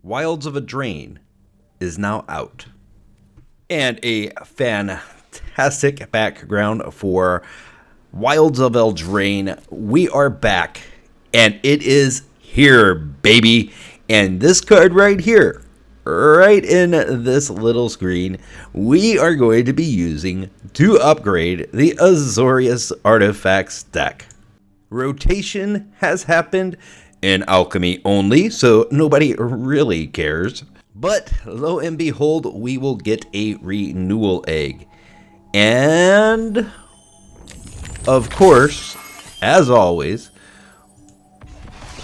Wilds of Eldraine is now out. And a fantastic background for Wilds of Eldraine. We are back, and it is here, baby. And this card right here, right in this little screen, we are going to be using to upgrade the Azorius Artifacts deck. Rotation has happened in Alchemy only, so nobody really cares. But lo and behold, we will get a renewal egg. And of course, as always,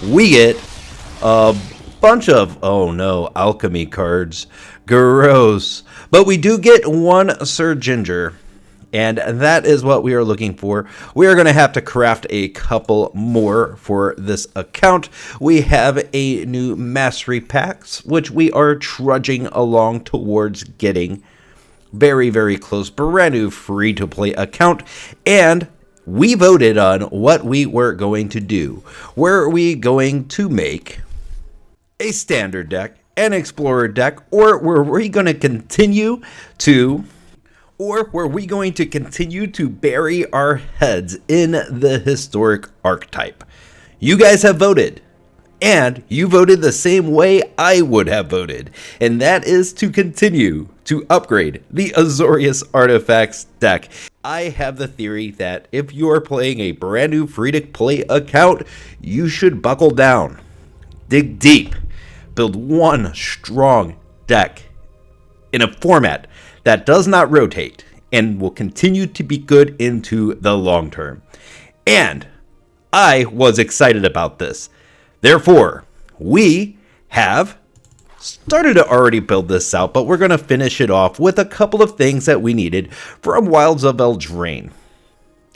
we get a bunch of, oh no, alchemy cards. Gross. But we do get one Sir Ginger, and that is what we are looking for. We are going to have to craft a couple more for this account. We have a new mastery packs, which we are trudging along towards getting. Very, very close. Brand new free-to-play account. And we voted on what we were going to do. Were we going to make a standard deck, an explorer deck, or were we going to continue to bury our heads in the historic archetype? You guys have voted, and you voted the same way I would have voted, and that is to continue to upgrade the Azorius Artifacts deck. I have the theory that if you're playing a brand new free-to-play account, you should buckle down, dig deep, build one strong deck in a format that does not rotate and will continue to be good into the long term. And I was excited about this. Therefore, we have started to already build this out, but we're going to finish it off with a couple of things that we needed from Wilds of Eldraine.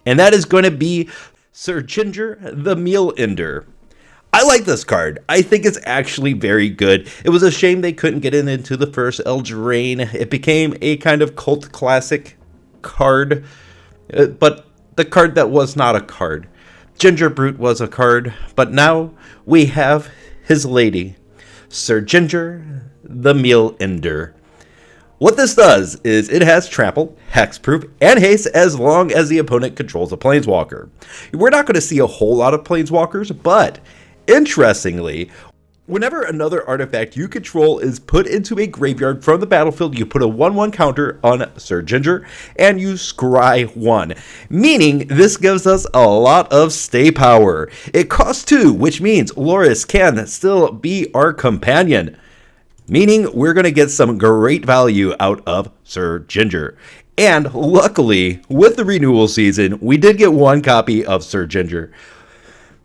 And that is going to be Sir Ginger the Meal Ender. I like this card. I think it's actually very good. It was a shame they couldn't get it into the first Eldraine. It became a kind of cult classic card, but the card that was not a card. Ginger Brute was a card, but now we have his lady, Sir Ginger the Meal Ender. What this does is it has trample, hexproof, and haste as long as the opponent controls a planeswalker. We're not going to see a whole lot of planeswalkers, but interestingly, whenever another artifact you control is put into a graveyard from the battlefield, you put a 1/1 counter on Sir Ginger, and you scry 1. Meaning, this gives us a lot of stay power. It costs 2, which means Lurrus can still be our companion. Meaning, we're going to get some great value out of Sir Ginger. And luckily, with the renewal season, we did get 1 copy of Sir Ginger.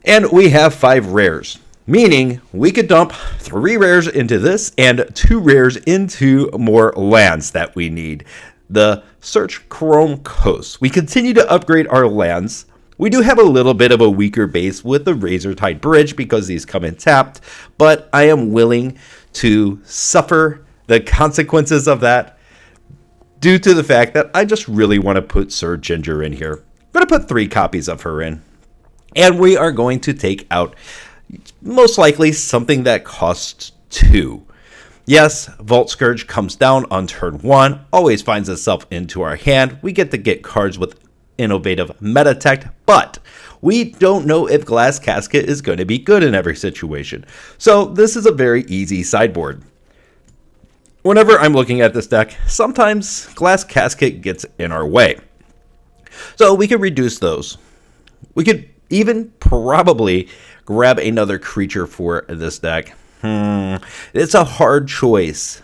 And we have 5 rares, meaning we could dump 3 rares into this and 2 rares into more lands that we need. The Search Chrome Coast. We continue to upgrade our lands. We do have a little bit of a weaker base with the Razortide Bridge because these come in tapped, but I am willing to suffer the consequences of that due to the fact that I just really want to put Sir Ginger in here. I'm going to put 3 copies of her in. And we are going to take out, most likely, something that costs 2. Yes, Vault Skirge comes down on turn 1, always finds itself into our hand. We get to get cards with innovative meta tech, but we don't know if Glass Casket is going to be good in every situation. So this is a very easy sideboard. Whenever I'm looking at this deck, sometimes Glass Casket gets in our way. So we could reduce those. We could even probably grab another creature for this deck. It's a hard choice.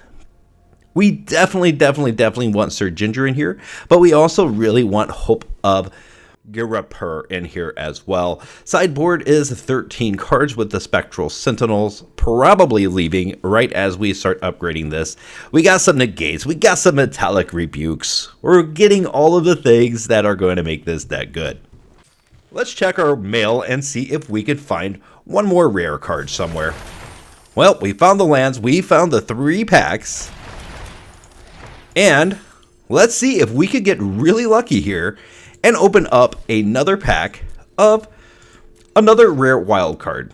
We definitely want Sir Ginger in here, but we also really want Hope of Girapur in here as well. Sideboard is 13 cards with the Spectral Sentinels, probably leaving right as we start upgrading this. We got some negates, we got some metallic rebukes. We're getting all of the things that are going to make this deck good. Let's check our mail and see if we could find one more rare card somewhere. Well, we found the lands, we found the 3 packs, and let's see if we could get really lucky here and open up another pack of another rare wild card.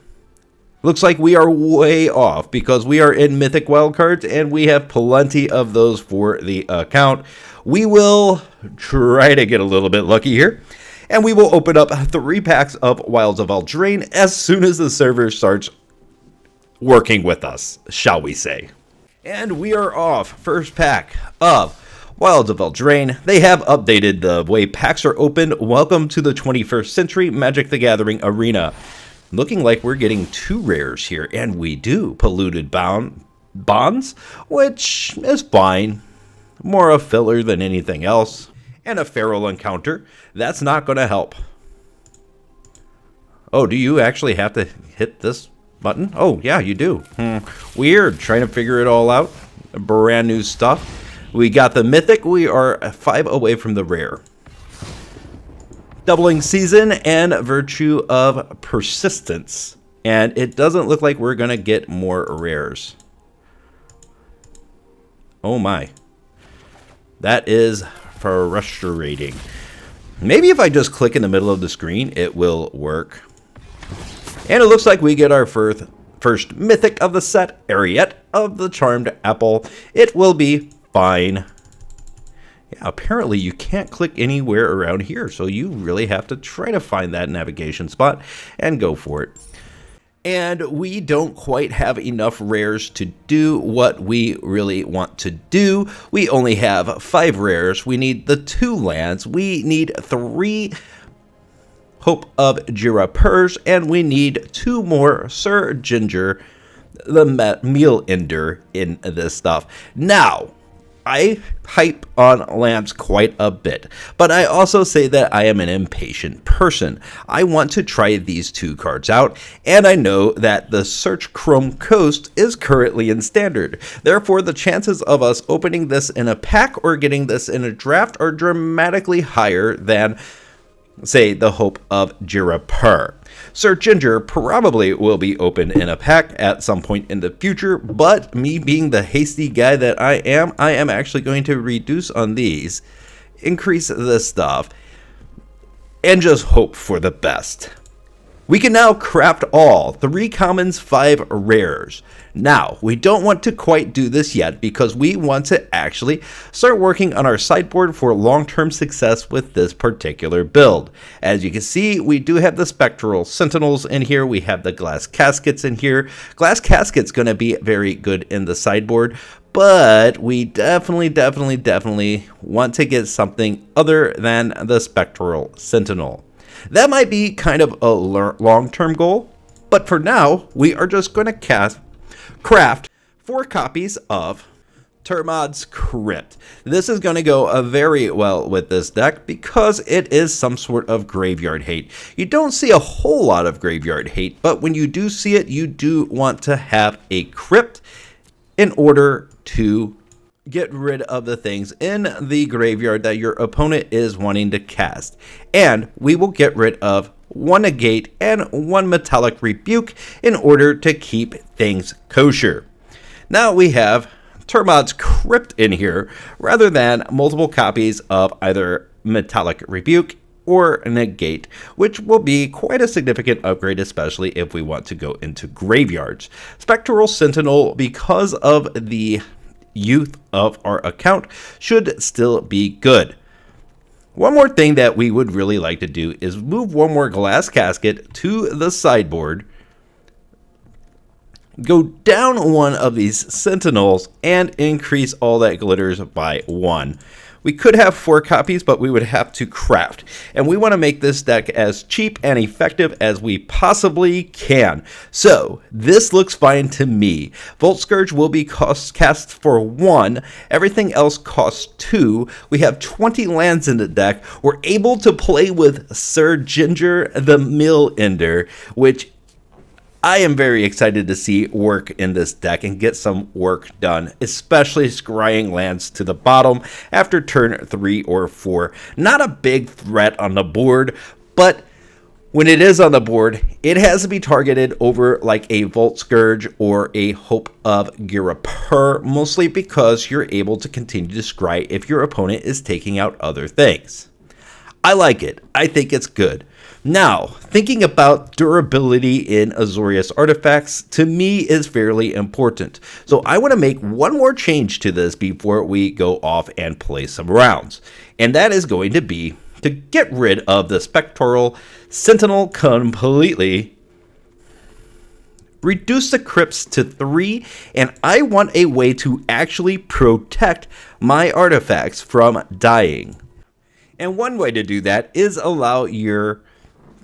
Looks like we are way off because we are in Mythic Wildcards and we have plenty of those for the account. We will try to get a little bit lucky here, and we will open up 3 packs of Wilds of Eldraine as soon as the server starts working with us, shall we say. And we are off. First pack of Wilds of Eldraine. They have updated the way packs are opened. Welcome to the 21st century Magic the Gathering Arena. Looking like we're getting 2 rares here, and we do. Polluted Bonds, which is fine. More a filler than anything else. And a Feral Encounter. That's not going to help. Oh, do you actually have to hit this button? Oh, yeah, you do. Weird. Trying to figure it all out. Brand new stuff. We got the Mythic. We are 5 away from the rare. Doubling Season and Virtue of Persistence. And it doesn't look like we're going to get more rares. Oh my. That is frustrating. Maybe if I just click in the middle of the screen, it will work. And it looks like we get our first Mythic of the set, Ariette of the Charmed Apple. It will be fine. Yeah, apparently you can't click anywhere around here, so you really have to try to find that navigation spot and go for it. And we don't quite have enough rares to do what we really want to do. We only have 5 rares. We need the 2 lands. We need 3 Hope of Jirapurs, and we need 2 more Sir Ginger, the Meal Ender, in this stuff. Now, I hype on lands quite a bit, but I also say that I am an impatient person. I want to try these 2 cards out, and I know that the Search Chrome Coast is currently in Standard. Therefore, the chances of us opening this in a pack or getting this in a draft are dramatically higher than, say, the Hope of Jirapur. Sir Ginger probably will be open in a pack at some point in the future, but me being the hasty guy that I am actually going to reduce on these, increase this stuff, and just hope for the best. We can now craft all 3 commons, 5 rares. Now, we don't want to quite do this yet because we want to actually start working on our sideboard for long-term success with this particular build. As you can see, we do have the Spectral Sentinels in here. We have the Glass Caskets in here. Glass Casket's going to be very good in the sideboard, but we definitely want to get something other than the Spectral Sentinel. That might be kind of a long-term goal, but for now, we are just going to craft 4 copies of Termod's Crypt. This is going to go very well with this deck because it is some sort of graveyard hate. You don't see a whole lot of graveyard hate, but when you do see it, you do want to have a Crypt in order to get rid of the things in the graveyard that your opponent is wanting to cast. And we will get rid of 1 Negate and 1 Metallic Rebuke in order to keep things kosher. Now we have Termod's Crypt in here rather than multiple copies of either Metallic Rebuke or Negate, which will be quite a significant upgrade, especially if we want to go into graveyards. Spectral Sentinel, because of the youth of our account, should still be good. One more thing that we would really like to do is move 1 more Glass Casket to the sideboard, go down 1 of these Sentinels, and increase all that glitters by 1. We could have 4 copies, but we would have to craft. And we want to make this deck as cheap and effective as we possibly can. So, this looks fine to me. Vault Skirge will be cast for 1. Everything else costs 2. We have 20 lands in the deck. We're able to play with Sir Ginger the Mill Ender, which I am very excited to see work in this deck and get some work done, especially scrying lands to the bottom after turn 3 or 4. Not a big threat on the board, but when it is on the board, it has to be targeted over like a Vault Skirge or a Hope of Jirapur, mostly because you're able to continue to scry if your opponent is taking out other things. I like it. I think it's good. Now, thinking about durability in Azorius Artifacts, to me, is fairly important. So I want to make one more change to this before we go off and play some rounds. And that is going to be to get rid of the Spectral Sentinel completely, reduce the crypts to 3, and I want a way to actually protect my artifacts from dying. And one way to do that is allow your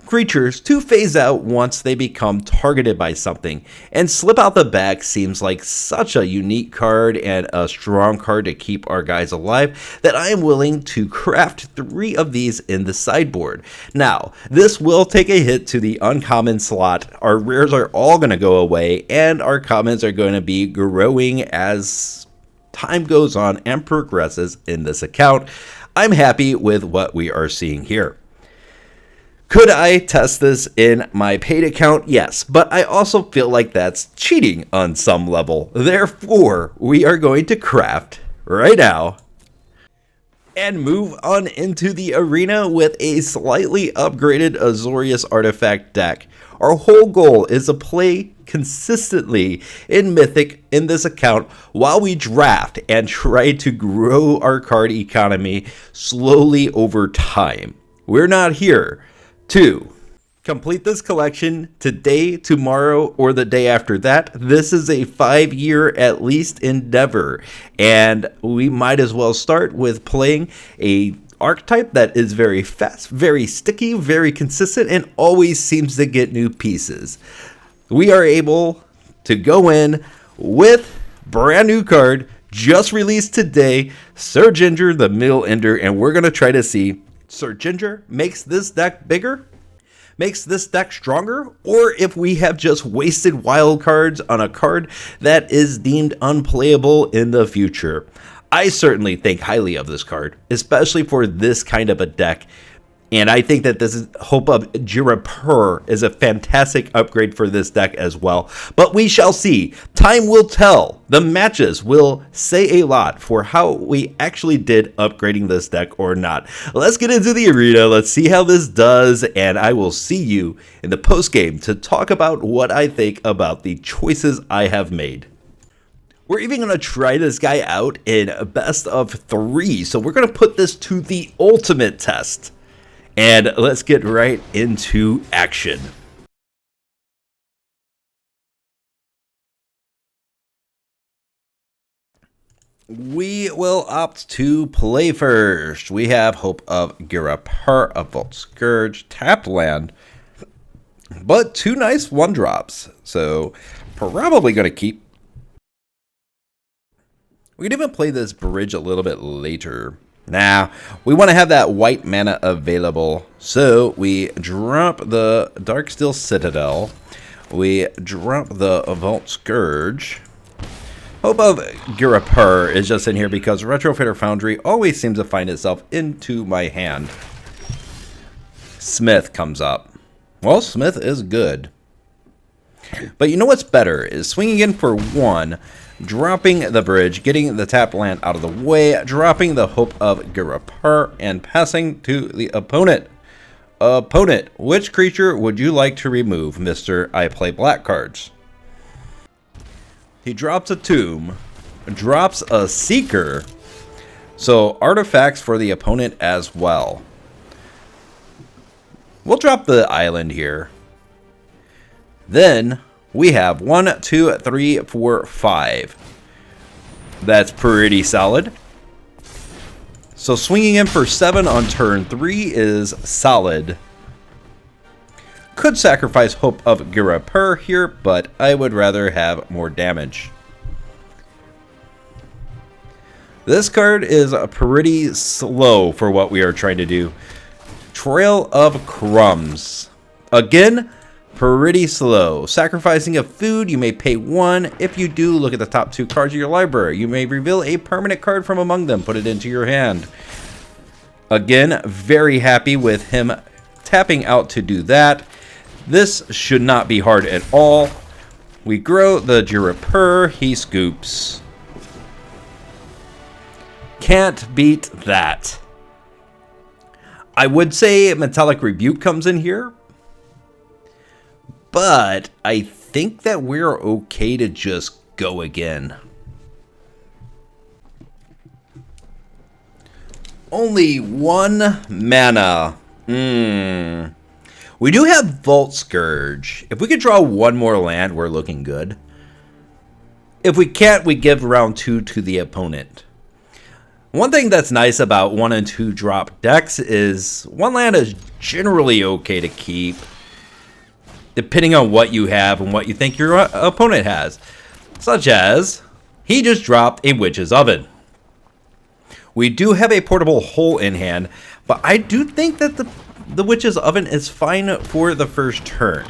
creatures to phase out once they become targeted by something. And Slip Out the Back seems like such a unique card and a strong card to keep our guys alive that I am willing to craft 3 of these in the sideboard. Now, this will take a hit to the uncommon slot. Our rares are all going to go away, and our commons are going to be growing as time goes on and progresses in this account. I'm happy with what we are seeing here. Could I test this in my paid account? Yes, but I also feel like that's cheating on some level. Therefore, we are going to craft right now and move on into the arena with a slightly upgraded Azorius Artifact deck. Our whole goal is to play consistently in Mythic in this account while we draft and try to grow our card economy slowly over time. We're not here to complete this collection today, tomorrow, or the day after that. This is a 5-year at least endeavor, and we might as well start with playing a archetype that is very fast, very sticky, very consistent, and always seems to get new pieces. We are able to go in with brand new card just released today, Sir Ginger the Middle Ender, and we're going to try to see Sir Ginger makes this deck bigger, makes this deck stronger, or if we have just wasted wild cards on a card that is deemed unplayable in the future. I certainly think highly of this card, especially for this kind of a deck. And I think that this is Hope of Girapur is a fantastic upgrade for this deck as well. But we shall see. Time will tell. The matches will say a lot for how we actually did upgrading this deck or not. Let's get into the arena. Let's see how this does. And I will see you in the post game to talk about what I think about the choices I have made. We're even going to try this guy out in best of 3. So we're going to put this to the ultimate test. And let's get right into action. We will opt to play first. We have Hope of Girapur, a Vault Skirge, tapped land, but 2 nice 1-drops. So probably going to keep. We could even play this bridge a little bit later. Now, we want to have that white mana available, so we drop the Darksteel Citadel, we drop the Vault Skirge. Hope of Girapur is just in here because Retrofitter Foundry always seems to find itself into my hand. Smith comes up. Well, Smith is good. But you know what's better is swinging in for 1, dropping the bridge, getting the tap land out of the way, dropping the Hope of Girapur, and passing to the opponent. Opponent, which creature would you like to remove, Mr. I Play Black cards? He drops a Tomb, drops a Seeker, so artifacts for the opponent as well. We'll drop the island here. Then we have 1, 2, 3, 4, 5. That's pretty solid. So swinging in for 7 on turn 3 is solid. Could sacrifice Hope of Girapur here, but I would rather have more damage. This card is pretty slow for what we are trying to do. Trail of Crumbs. Again, pretty slow. Sacrificing a food, you may pay 1. If you do, look at the top 2 cards of your library. You may reveal a permanent card from among them. Put it into your hand. Again, very happy with him tapping out to do that. This should not be hard at all. We grow the Girapur. He scoops. Can't beat that. I would say Metallic Rebuke comes in here, but I think that we're okay to just go again. Only 1 mana. We do have Vault Skirge. If we could draw 1 more land, we're looking good. If we can't, we give round 2 to the opponent. One thing that's nice about 1 and 2 drop decks is 1 land is generally okay to keep, depending on what you have and what you think your opponent has. Such as, he just dropped a Witch's Oven. We do have a Portable Hole in hand, but I do think that the Witch's Oven is fine for the first turn.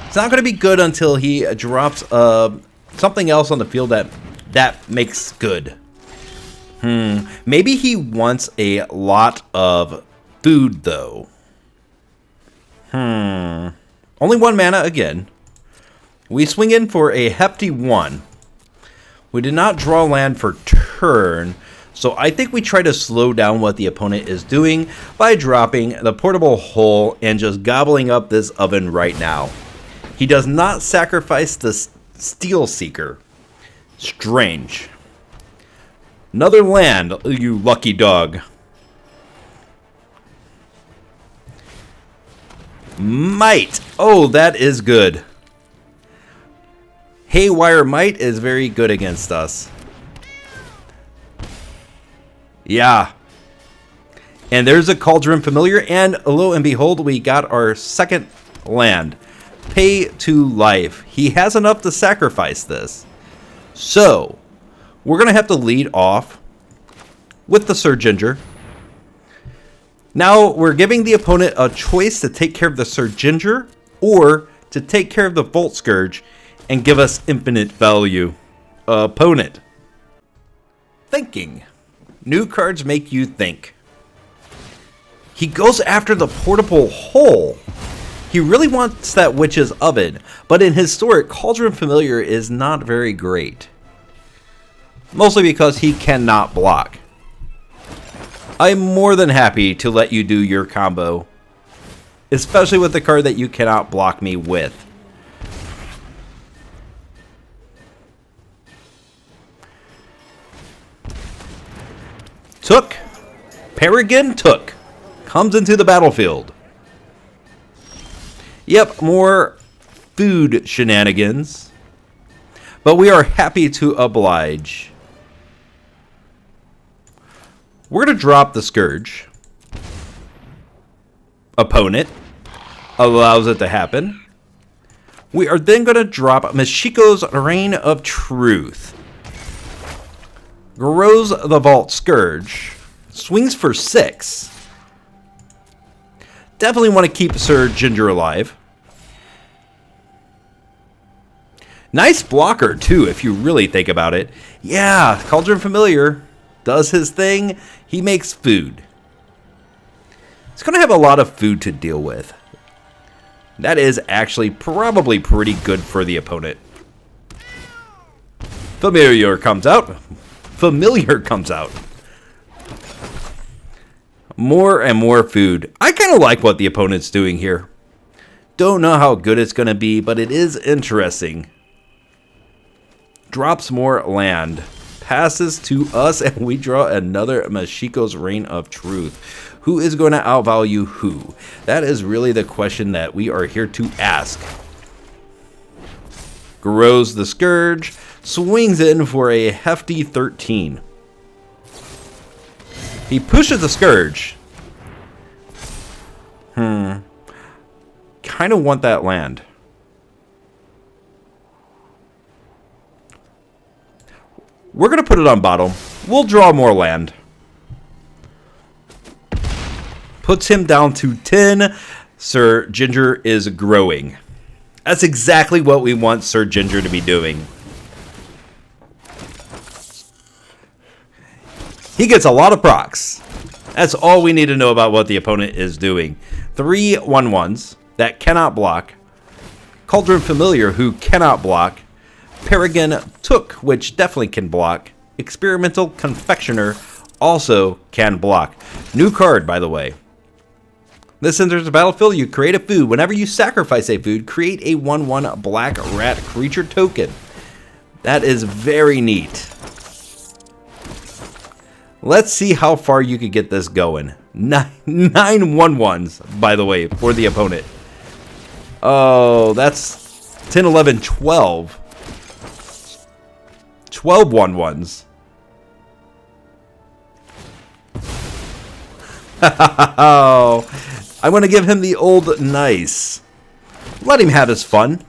It's not going to be good until he drops something else on the field that makes good. Maybe he wants a lot of food, though. Only 1 mana again. We swing in for a hefty 1. We did not draw land for turn, so I think we try to slow down what the opponent is doing by dropping the Portable Hole and just gobbling up this oven right now. He does not sacrifice the Steel Seeker. Strange. Another land, you lucky dog. Might. Oh, that is good. Haywire Might is very good against us. Yeah. And there's a Cauldron Familiar, and lo and behold, we got our second land. Pay to life. He has enough to sacrifice this. So, we're going to have to lead off with the Sir Ginger. Now, we're giving the opponent a choice to take care of the Sir Ginger or to take care of the Vault Skirge and give us infinite value. Opponent. Thinking. New cards make you think. He goes after the Portable Hole. He really wants that Witch's Oven, but in Historic, Cauldron Familiar is not very great. Mostly because he cannot block. I'm more than happy to let you do your combo, especially with the card that you cannot block me with. Took. Peregrine Took comes into the battlefield. Yep, more food shenanigans. But we are happy to oblige. We're going to drop the Scourge. Opponent allows it to happen. We are then going to drop Mashiko's Reign of Truth. Grows the Vault Skirge. Swings for 6. Definitely want to keep Sir Ginger alive. Nice blocker, too, if you really think about it. Yeah, Cauldron Familiar does his thing. He makes food. He's going to have a lot of food to deal with. That is actually probably pretty good for the opponent. Familiar comes out. Familiar comes out. More and more food. I kind of like what the opponent's doing here. Don't know how good it's going to be, but it is interesting. Drops more land. Passes to us, and we draw another Mashiko's Reign of Truth. Who is going to outvalue who? That is really the question that we are here to ask. Grows the Scourge. Swings in for a hefty 13. He pushes the Scourge. Kind of want that land. We're going to put it on bottom. We'll draw more land. Puts him down to 10. Sir Ginger is growing. That's exactly what we want Sir Ginger to be doing. He gets a lot of procs. That's all we need to know about what the opponent is doing. 3 1/1s that cannot block. Cauldron Familiar, who cannot block. Peregrine Took, which definitely can block. Experimental Confectioner also can block. New card, by the way. This enters the battlefield. You create a food. Whenever you sacrifice a food, create a 1/1 black rat creature token. That is very neat. Let's see how far you could get this going. Nine 1/1s, by the way, for the opponent. Oh, that's 10, 11, 12. 12 1/1s. Oh, I want to give him the old nice. Let him have his fun.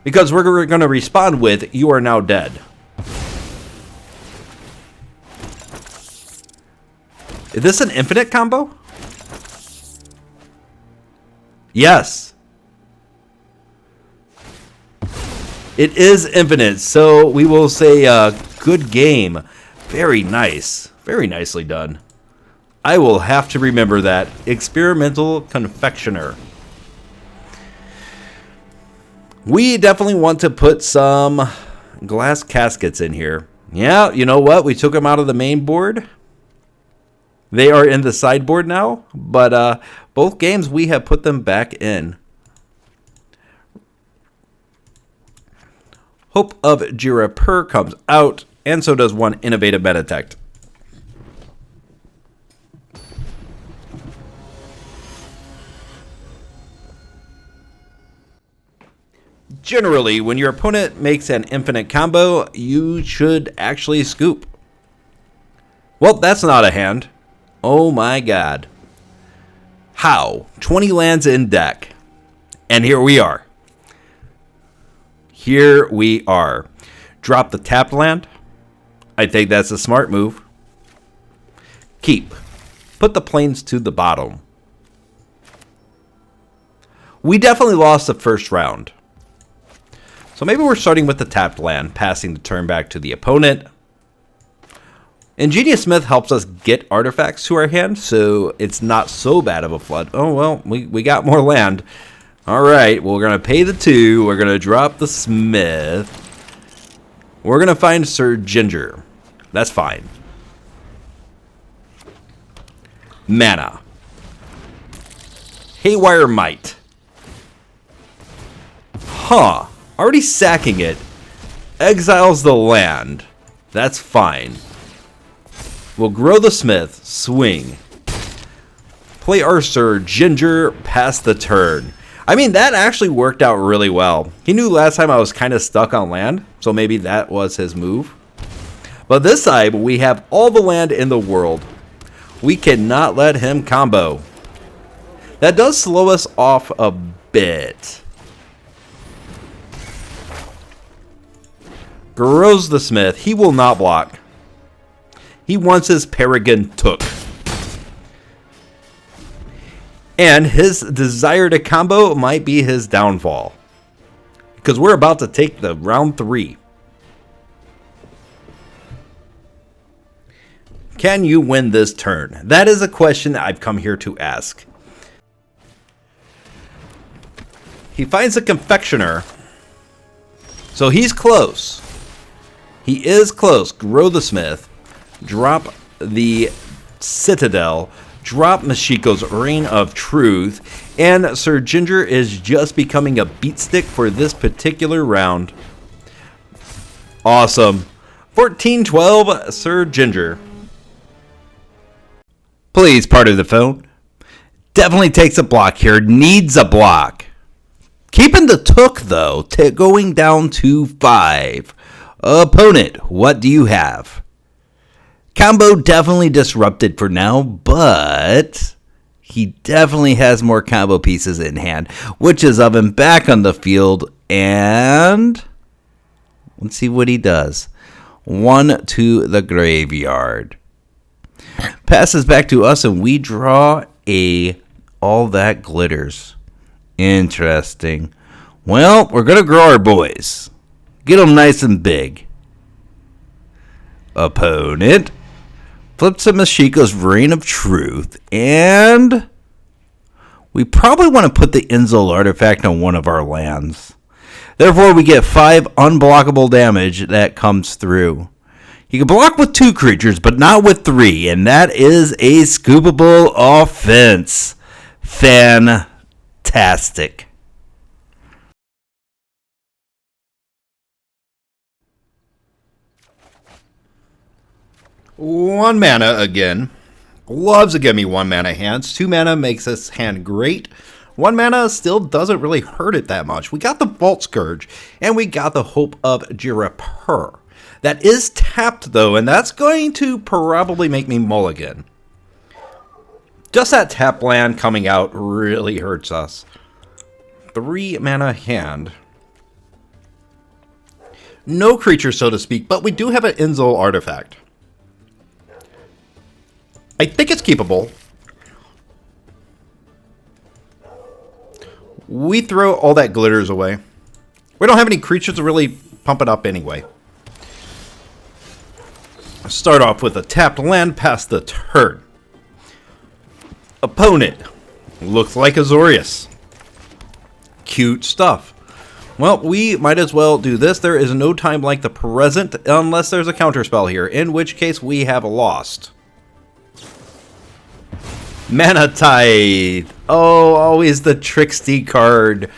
Because we're going to respond with, "You are now dead." Is this an infinite combo? Yes. It is infinite, so we will say good game. Very nice. Very nicely done. I will have to remember that. Experimental confectioner. We definitely want to put some glass caskets in here. Yeah, you know what? We took them out of the main board. They are in the sideboard now, but both games we have put them back in. Hope of Jirapur comes out, and so does one Innovative Meditect. Generally, when your opponent makes an infinite combo, you should actually scoop. Well, that's not a hand. Oh my god. How? 20 lands in deck. And here we are. Here we are. Drop the tapped land. I think that's a smart move. Keep. Put the plains to the bottom. We definitely lost the first round. So maybe we're starting with the tapped land, passing the turn back to the opponent. Ingenious Smith helps us get artifacts to our hand, so it's not so bad of a flood. Oh, well, we got more land. All right, well, we're going to pay the 2. We're going to drop the Smith. We're going to find Sir Ginger. That's fine. Mana. Haywire Might. Huh. Already sacking it. Exiles the land. That's fine. We'll grow the Smith. Swing. Play our Sir Ginger. Pass the turn. I mean, that actually worked out really well. He knew last time I was kind of stuck on land, so maybe that was his move. But this side, we have all the land in the world. We cannot let him combo. That does slow us off a bit. Grows the Smith. He will not block. He wants his Paragon took. And his desire to combo might be his downfall. Because we're about to take the round 3. Can you win this turn? That is a question I've come here to ask. He finds a confectioner. So he's close. He is close. Grow the Smith. Drop the Citadel. Drop Mashiko's Reign of Truth. And Sir Ginger is just becoming a beatstick for this particular round. Awesome. 14-12, Sir Ginger. Please pardon the phone. Definitely takes a block here. Needs a block. Keeping the took, though, going down to 5. Opponent, what do you have? Combo definitely disrupted for now, but he definitely has more combo pieces in hand, which is of him back on the field. And let's see what he does. 1 to the graveyard. Passes back to us, and we draw a All That Glitters. Interesting. Well, we're going to grow our boys. Get them nice and big. Opponent. Flips to Mashiko's Reign of Truth. And we probably want to put the Ensoul Artifact on one of our lands. Therefore, we get 5 unblockable damage that comes through. You can block with 2 creatures, but not with 3, and that is a scoopable offense. Fantastic. One mana again. Loves to give me 1 mana hands. 2 mana makes this hand great. 1 mana still doesn't really hurt it that much. We got the Vault Skirge, and we got the Hope of Jirapur. That is tapped, though, and that's going to probably make me mulligan. Just that tap land coming out really hurts us. 3 mana hand. No creature, so to speak, but we do have an Ensoul Artifact. I think it's keepable. We throw all that glitters away. We don't have any creatures to really pump it up anyway. Start off with a tapped land past the turn. Opponent looks like Azorius. Cute stuff. Well, we might as well do this. There is no time like the present unless there's a counterspell here, in which case we have lost. Mana Tithe. Oh, always the tricksy card.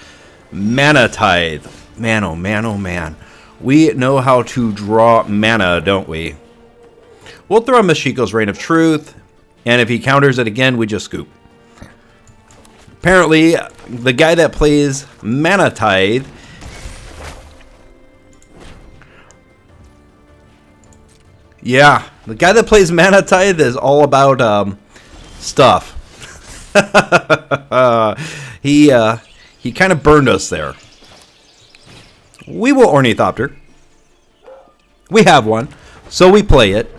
Mana Tithe. Man, oh man, oh man. We know how to draw mana, don't we? We'll throw Mashiko's Reign of Truth, and if he counters it again, we just scoop. Apparently, the guy that plays Mana Tithe yeah, the guy that plays Mana Tithe is all about stuff. He kind of burned us there. We will Ornithopter. We have one, so we play it.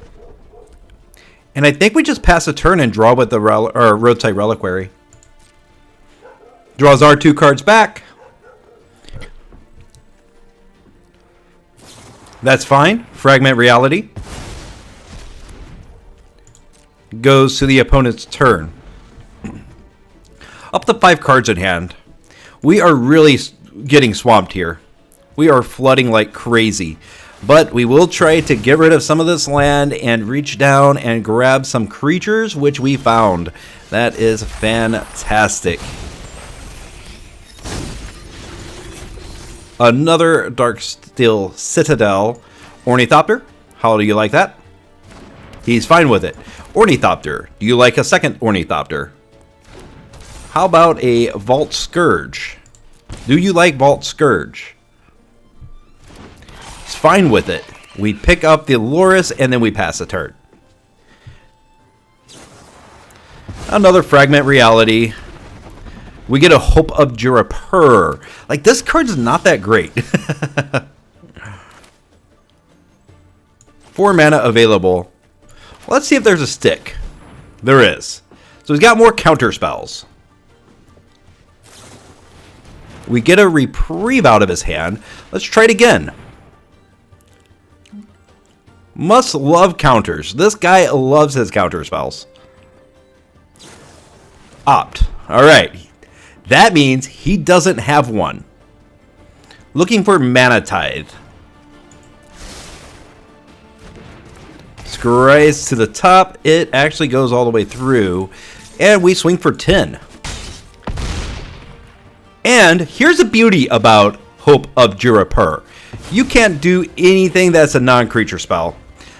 And I think we just pass a turn and draw with the Roadside Reliquary. Draws our 2 cards back. That's fine. Fragment Reality. Goes to the opponent's turn. Up to 5 cards in hand. We are really getting swamped here. We are flooding like crazy. But we will try to get rid of some of this land and reach down and grab some creatures, which we found. That is fantastic. Another Darksteel Citadel. Ornithopter. How do you like that? He's fine with it. Ornithopter. Do you like a second Ornithopter? How about a Vault Skirge? Do you like Vault Skirge? He's fine with it. We pick up the Lurrus and then we pass a turn. Another Fragment Reality. We get a Hope of Jirapur. Like, this card's not that great. 4 mana available. Let's see if there's a stick. There is. So he's got more counter spells. We get a reprieve out of his hand. Let's try it again. Must love counters. This guy loves his counter spells. Opt. Alright. That means he doesn't have one. Looking for Mana Tithe. Scries to the top. It actually goes all the way through. And we swing for 10. And here's the beauty about Hope of Jirapur. You can't do anything that's a non-creature spell.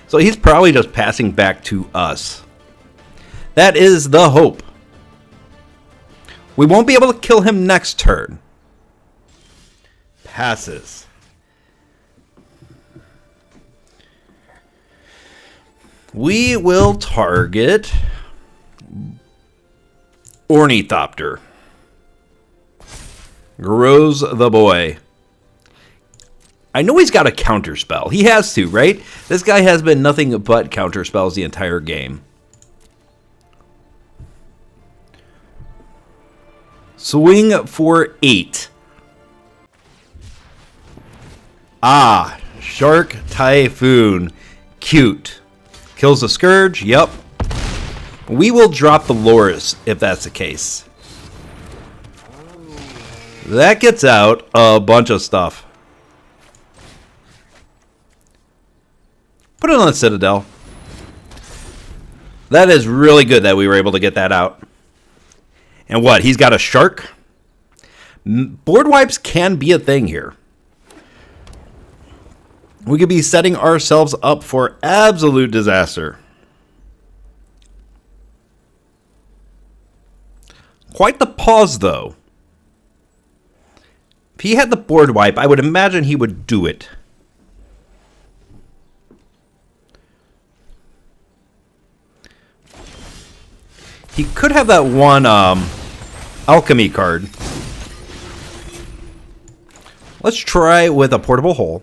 So he's probably just passing back to us. That is the hope. We won't be able to kill him next turn. Passes. We will target Ornithopter. Grows the boy. I know he's got a counter spell. He has to, right? This guy has been nothing but counter spells the entire game. Swing for 8. Ah, Shark Typhoon. Cute. Kills the Scourge. Yep. We will drop the Lurrus if that's the case. That gets out a bunch of stuff. Put it on the Citadel. That is really good that we were able to get that out. And what? He's got a shark? Board wipes can be a thing here. We could be setting ourselves up for absolute disaster. Quite the pause, though. If he had the board wipe, I would imagine he would do it. He could have that one alchemy card. Let's try with a portable hole.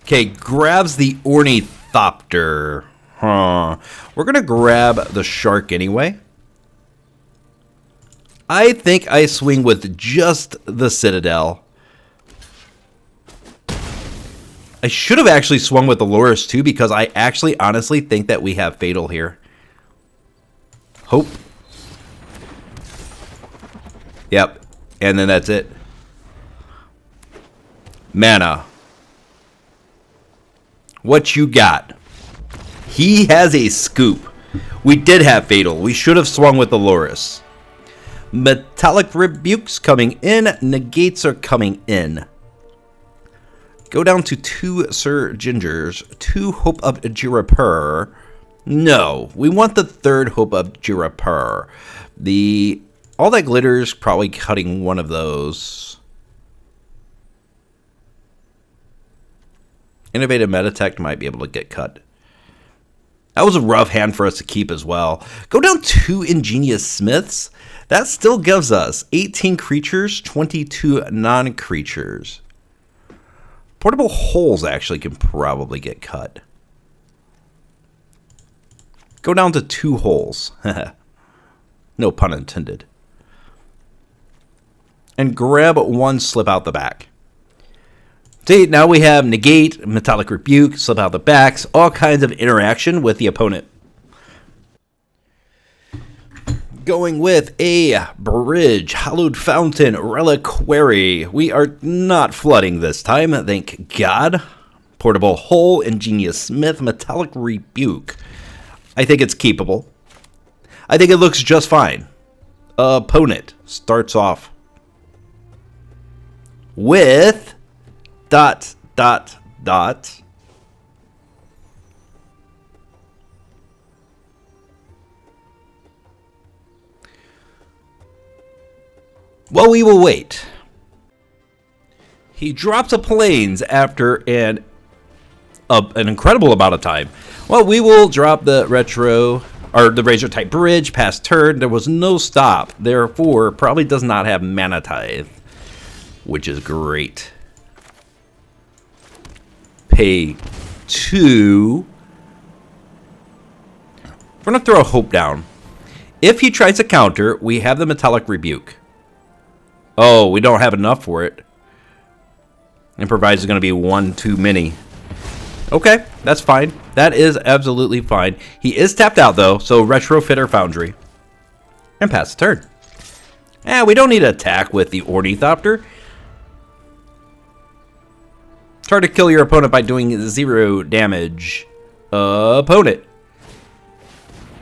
Okay, grabs the Ornithopter. We're going to grab the shark anyway. I think I swing with just the Citadel. I should have actually swung with the Lurrus too, because I actually honestly think that we have Fatal here. Hope. Yep. And then that's it. Mana. What you got? He has a scoop. We did have Fatal. We should have swung with the Lurrus. Metallic Rebukes coming in. Negates are coming in. Go down to 2 Sir Gingers. 2 Hope of Jirapur. No, we want the 3rd Hope of Jirapur. All that glitters, probably cutting one of those. Innovative Metatech might be able to get cut. That was a rough hand for us to keep as well. Go down 2 Ingenious Smiths. That still gives us 18 creatures, 22 non-creatures. Portable holes actually can probably get cut. Go down to 2 holes. No pun intended. And grab 1 slip out the back. See, now we have negate, metallic rebuke, slip out the backs, all kinds of interaction with the opponent. Going with a bridge, hallowed fountain, reliquary. We are not flooding this time, thank God. Portable hole, ingenious smith, metallic rebuke. I think it's keepable. I think it looks just fine. Opponent starts off with ... Well, we will wait. He drops a plains after an incredible amount of time. Well, we will drop the retro, or the Razor type bridge past turn. There was no stop, therefore probably does not have mana tithe, which is great. Pay 2. We're going to throw a hope down. If he tries to counter, we have the metallic rebuke. Oh, we don't have enough for it. Improvise is going to be 1 too many. Okay, that's fine. That is absolutely fine. He is tapped out, though, so retrofit our Foundry. And pass the turn. We don't need to attack with the Ornithopter. Try to kill your opponent by doing 0 damage. Opponent.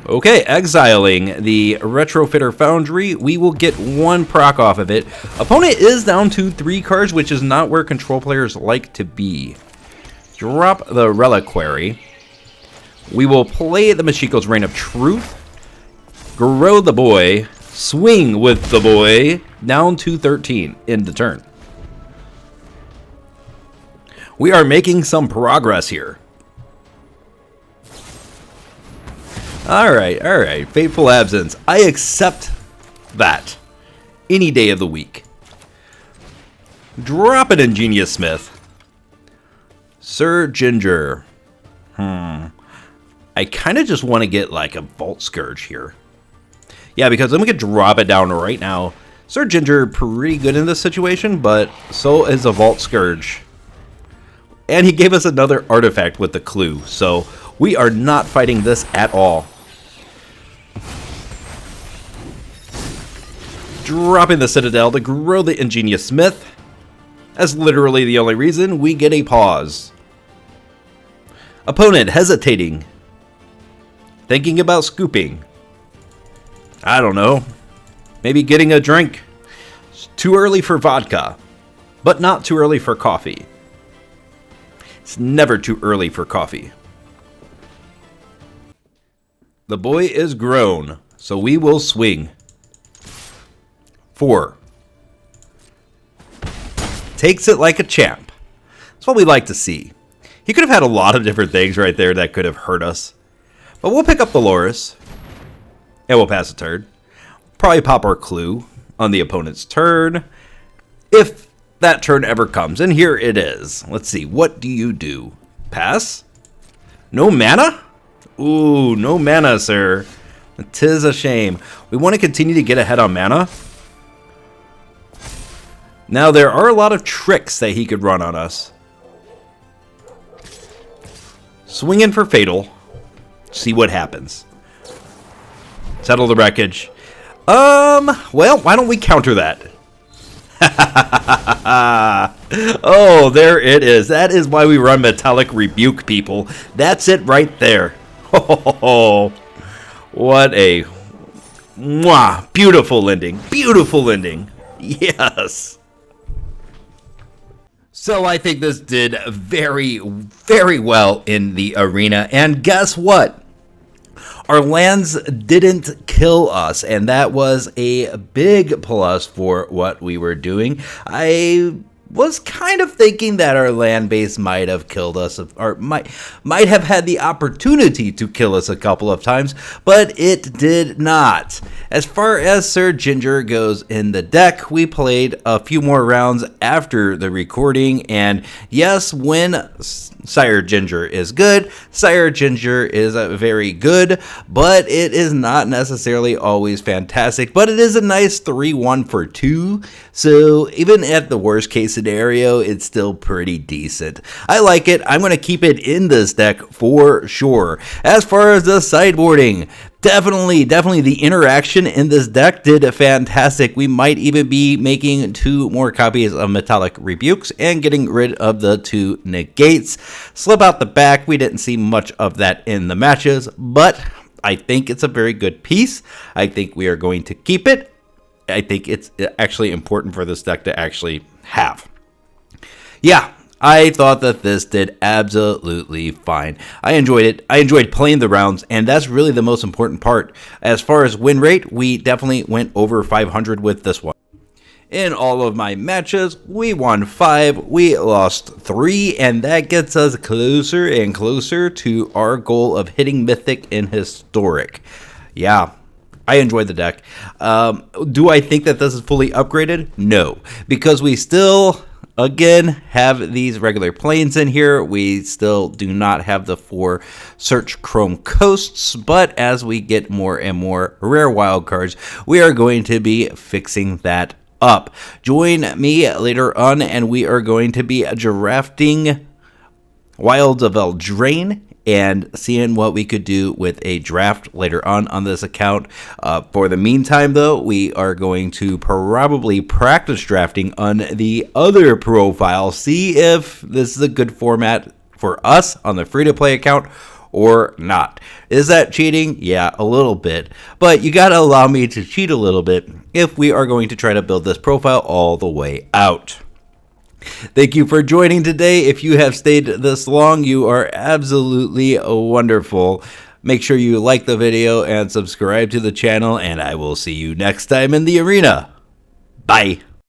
Okay, exiling the Retrofitter Foundry. We will get 1 proc off of it. Opponent is down to 3 cards, which is not where control players like to be. Drop the Reliquary. We will play the Machiko's Reign of Truth. Grow the boy. Swing with the boy. Down to 13 in the turn. We are making some progress here. Alright. Fateful Absence. I accept that. Any day of the week. Drop an Ingenious Smith. Sir Ginger. I kind of just want to get like a Vault Skirge here. Yeah, because then we could drop it down right now. Sir Ginger, pretty good in this situation, but so is a Vault Skirge. And he gave us another artifact with the clue, so we are not fighting this at all. Dropping the Citadel to grow the Ingenious Smith. That's literally the only reason we get a pause. Opponent hesitating. Thinking about scooping. I don't know. Maybe getting a drink. It's too early for vodka, but not too early for coffee. It's never too early for coffee. The boy is grown, so we will swing. 4. Takes it like a champ. That's what we like to see. He could have had a lot of different things right there that could have hurt us. But we'll pick up the Lurrus. And we'll pass a turn. Probably pop our clue on the opponent's turn. If that turn ever comes. And here it is. Let's see. What do you do? Pass? No mana? Ooh, no mana, sir. 'Tis a shame. We want to continue to get ahead on mana. Now, there are a lot of tricks that he could run on us. Swing in for Fatal. See what happens. Settle the wreckage. Well, why don't we counter that? Oh, there it is. That is why we run Metallic Rebuke, people. That's it right there. Oh, what a beautiful ending. Beautiful ending. Yes. So I think this did very, very well in the arena. And guess what? Our lands didn't kill us, and that was a big plus for what we were doing. I was kind of thinking that our land base might have killed us, or might have had the opportunity to kill us a couple of times, but it did not. As far as Sir Ginger goes in the deck, we played a few more rounds after the recording, and yes, when Sire Ginger is good, Sire Ginger is very good, but it is not necessarily always fantastic, but it is a nice 3-1 for 2, so even at the worst case scenario, it's still pretty decent. I like it. I'm going to keep it in this deck for sure. As far as the sideboarding, definitely the interaction in this deck did fantastic. We might even be making 2 more copies of Metallic Rebukes and getting rid of the 2 negates. Slip out the back. We didn't see much of that in the matches, but I think it's a very good piece. I think we are going to keep it. I think it's actually important for this deck to actually have. Yeah, I thought that this did absolutely fine. I enjoyed it. I enjoyed playing the rounds, and that's really the most important part. As far as win rate, we definitely went over 500 with this one. In all of my matches, we won 5, we lost 3, and that gets us closer and closer to our goal of hitting Mythic and Historic. Yeah, I enjoyed the deck. Do I think that this is fully upgraded? No, because we still, again, have these regular planes in here. We still do not have the 4 Search Chrome Coasts, but as we get more and more rare wildcards, we are going to be fixing that up. Join me later on, and we are going to be drafting Wilds of Eldraine and seeing what we could do with a draft later on this account. For the meantime, though, we are going to probably practice drafting on the other profile, see if this is a good format for us on the free-to-play account or not. Is that cheating? Yeah, a little bit. But you gotta allow me to cheat a little bit if we are going to try to build this profile all the way out. Thank you for joining today. If you have stayed this long, you are absolutely wonderful. Make sure you like the video and subscribe to the channel, and I will see you next time in the arena. Bye.